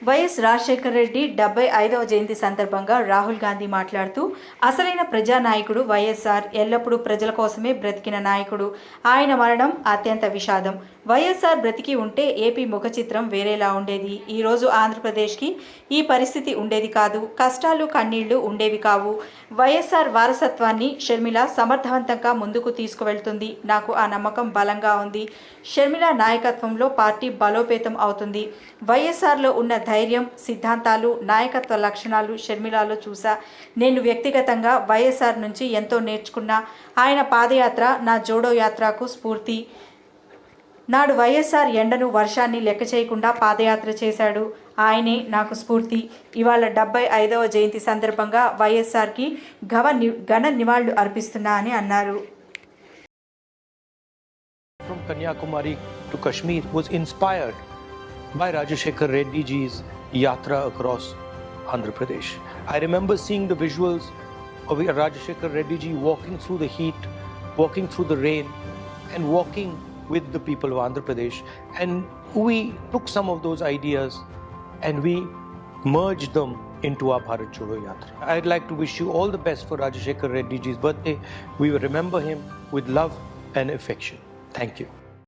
YS Rajasekhara Reddy 75వ జయంతి సందర్భంగా రాహుల్ గాంధీ మాట్లాడుతూ, అసలైన ప్రజానాయకుడు వైఎస్ఆర్, ఎల్లప్పుడూ ప్రజల కోసమే బ్రతికిన నాయకుడు. ఆయన మరణం అత్యంత విషాదం. వైఎస్ఆర్ బ్రతికి ఉంటే ఏపీ ముఖ చిత్రం వేరేలా ఉండేది. ఈరోజు ఆంధ్రప్రదేశ్కి ఈ పరిస్థితి ఉండేది కాదు. కష్టాలు, కన్నీళ్లు ఉండేవి కావు. వైఎస్ఆర్ వారసత్వాన్ని షర్మిల సమర్థవంతంగా ముందుకు తీసుకువెళ్తుంది. నాకు ఆ నమ్మకం బలంగా ఉంది. షర్మిల నాయకత్వంలో పార్టీ బలోపేతం అవుతుంది. వైఎస్ఆర్లో ఉన్న ధైర్యం, సిద్ధాంతాలు, నాయకత్వ లక్షణాలు షర్మిలలో చూసా. నేను వ్యక్తిగతంగా వైఎస్ఆర్ నుంచి ఎంతో నేర్చుకున్నా. ఆయన పాదయాత్ర నా జోడో యాత్రకు స్ఫూర్తి. నాడు వైఎస్ఆర్ ఎండను, వర్షాన్ని లెక్క చేయకుండా పాదయాత్ర చేశాడు. ఆయనే నాకు స్ఫూర్తి. ఇవాళ 75వ జయంతి సందర్భంగా వైఎస్ఆర్కి ఘన నివాళులు అర్పిస్తున్నా అని అన్నారు. From Kanyakumari to Kashmir was inspired by Rajashekar Reddy ji's yatra across Andhra Pradesh. I remember seeing the visuals of Rajashekar Reddy ji walking through the heat, walking through the rain, and walking with the people of Andhra Pradesh. And we took some of those ideas and we merged them into our Bharat Jodo Yatra. I'd like to wish you all the best for Rajashekar Reddy ji's birthday. We will remember him with love and affection. Thank you.